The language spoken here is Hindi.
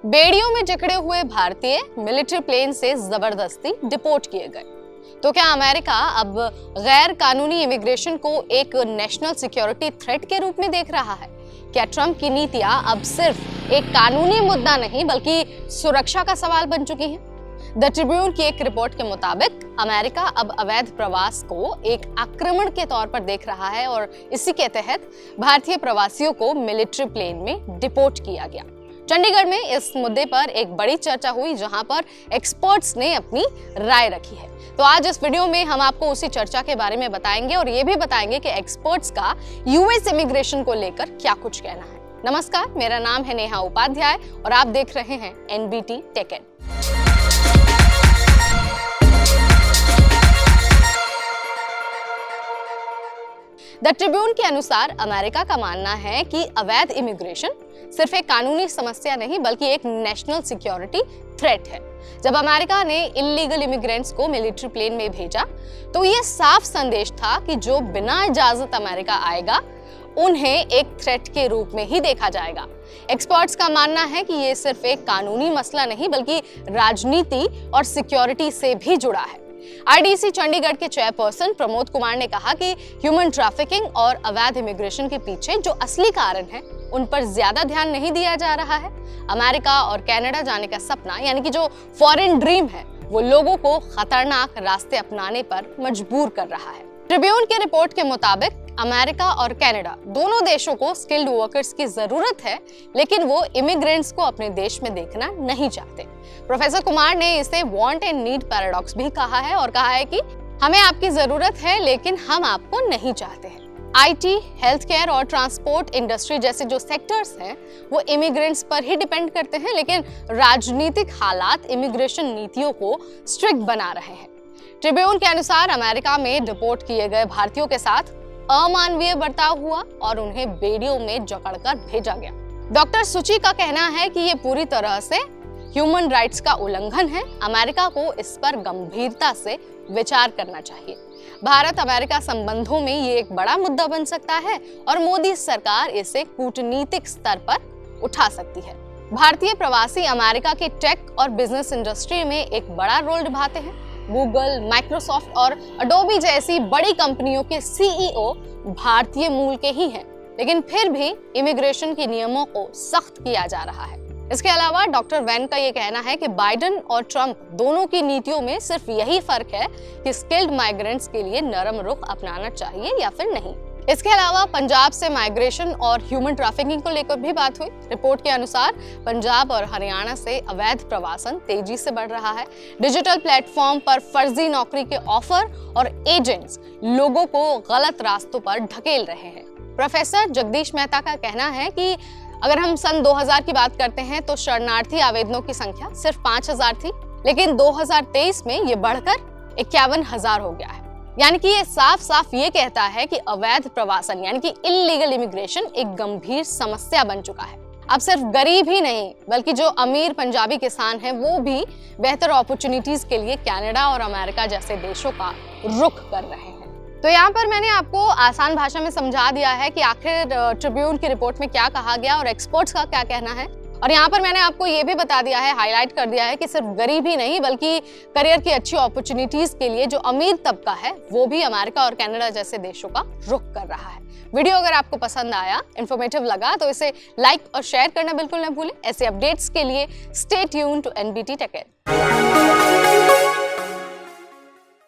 बेड़ियों में जकड़े हुए भारतीय मिलिट्री प्लेन से जबरदस्ती डिपोर्ट किए गए। तो क्या अमेरिका अब गैर कानूनी इमिग्रेशन को एक नेशनल सिक्योरिटी थ्रेट के रूप में देख रहा है? क्या ट्रंप की नीतियां अब सिर्फ एक कानूनी मुद्दा नहीं बल्कि सुरक्षा का सवाल बन चुकी हैं? द ट्रिब्यून की एक रिपोर्ट के मुताबिक अमेरिका अब अवैध प्रवास को एक आक्रमण के तौर पर देख रहा है और इसी के तहत भारतीय प्रवासियों को मिलिट्री प्लेन में डिपोर्ट किया गया। चंडीगढ़ में इस मुद्दे पर एक बड़ी चर्चा हुई जहां पर एक्सपर्ट्स ने अपनी राय रखी है। तो आज इस वीडियो में हम आपको उसी चर्चा के बारे में बताएंगे और ये भी बताएंगे कि एक्सपर्ट्स का यूएस इमिग्रेशन को लेकर क्या कुछ कहना है। नमस्कार, मेरा नाम है नेहा उपाध्याय और आप देख रहे हैं NBT Tech Ed. The Tribune के अनुसार अमेरिका का मानना है कि अवैध इमिग्रेशन सिर्फ एक कानूनी समस्या नहीं बल्कि एक नेशनल सिक्योरिटी थ्रेट है। जब अमेरिका ने इल्लीगल इमिग्रेंट्स को मिलिट्री प्लेन में भेजा तो यह साफ संदेश था कि जो बिना इजाजत अमेरिका आएगा उन्हें एक थ्रेट के रूप में ही देखा जाएगा। एक्सपर्ट्स का मानना है कि यह सिर्फ एक कानूनी मसला नहीं बल्कि राजनीति और सिक्योरिटी से भी जुड़ा है। आईडीसी चंडीगढ़ के चेयरपर्सन प्रमोद कुमार ने कहा कि ह्यूमन ट्रैफिकिंग और अवैध इमिग्रेशन के पीछे जो असली कारण है उन पर ज्यादा ध्यान नहीं दिया जा रहा है। अमेरिका और कनाडा जाने का सपना यानी कि जो फॉरेन ड्रीम है वो लोगों को खतरनाक रास्ते अपनाने पर मजबूर कर रहा है। ट्रिब्यून के रिपोर्ट के मुताबिक अमेरिका और कनाडा दोनों देशों को स्किल्ड वर्कर्स की जरूरत है, लेकिन वो इमिग्रेंट्स को अपने देश में देखना नहीं चाहते। प्रोफेसर कुमार ने इसे वांट एंड नीड पैराडॉक्स भी कहा है और कहा है कि हमें आपकी जरूरत है लेकिन हम आपको नहीं चाहते हैं। आईटी, हेल्थ केयर और ट्रांसपोर्ट इंडस्ट्री जैसे जो सेक्टर्स हैं वो इमिग्रेंट्स पर ही डिपेंड करते हैं, लेकिन राजनीतिक हालात इमिग्रेशन नीतियों को स्ट्रिक्ट बना रहे हैं। ट्रिब्यून के अनुसार अमेरिका में डिपोर्ट किए गए भारतीयों के साथ अमानवीय बर्ताव हुआ और उन्हें बेड़ियों में जकड़कर भेजा गया। डॉक्टर सुची का कहना है कि ये पूरी तरह से ह्यूमन राइट्स का उल्लंघन है। अमेरिका को इस पर गंभीरता से विचार करना चाहिए। भारत अमेरिका संबंधों में ये एक बड़ा मुद्दा बन सकता है और मोदी सरकार इसे कूटनीतिक स्तर पर उठा सकती है। भारतीय प्रवासी अमेरिका के टेक और बिजनेस इंडस्ट्री में एक बड़ा रोल निभाते हैं। गूगल, माइक्रोसॉफ्ट और अडोबी जैसी बड़ी कंपनियों के सीईओ भारतीय मूल के ही हैं, लेकिन फिर भी इमिग्रेशन के नियमों को सख्त किया जा रहा है। इसके अलावा डॉक्टर वैन का ये कहना है कि बाइडेन और ट्रंप दोनों की नीतियों में सिर्फ यही फर्क है कि स्किल्ड माइग्रेंट्स के लिए नरम रुख अपनाना चाहिए या फिर नहीं। इसके अलावा पंजाब से माइग्रेशन और ह्यूमन ट्रैफिकिंग को लेकर भी बात हुई। रिपोर्ट के अनुसार पंजाब और हरियाणा से अवैध प्रवासन तेजी से बढ़ रहा है। डिजिटल प्लेटफॉर्म पर फर्जी नौकरी के ऑफर और एजेंट्स लोगों को गलत रास्तों पर ढकेल रहे हैं। प्रोफेसर जगदीश मेहता का कहना है कि अगर हम सन 2000 की बात करते हैं तो शरणार्थी आवेदनों की संख्या सिर्फ 5000 थी, लेकिन 2023 में ये बढ़कर 51,000 हो गया है। यानी कि ये साफ साफ ये कहता है कि अवैध प्रवासन यानी कि इल्लीगल इमिग्रेशन एक गंभीर समस्या बन चुका है। अब सिर्फ गरीब ही नहीं बल्कि जो अमीर पंजाबी किसान हैं वो भी बेहतर अपॉर्चुनिटीज के लिए कनाडा और अमेरिका जैसे देशों का रुख कर रहे हैं। तो यहाँ पर मैंने आपको आसान भाषा में समझा दिया है कि आखिर ट्रिब्यून की रिपोर्ट में क्या कहा गया और एक्सपर्ट्स का क्या कहना है। और यहाँ पर मैंने आपको ये भी बता दिया है, हाईलाइट कर दिया है कि सिर्फ गरीब ही नहीं बल्कि करियर की अच्छी अपॉर्चुनिटीज के लिए जो अमीर तबका है वो भी अमेरिका और कनाडा जैसे देशों का रुख कर रहा है। वीडियो अगर आपको पसंद आया, इन्फॉर्मेटिव लगा तो इसे लाइक और शेयर करना बिल्कुल न भूलें। ऐसे अपडेट्स के लिए stay tuned to NBT Tech add.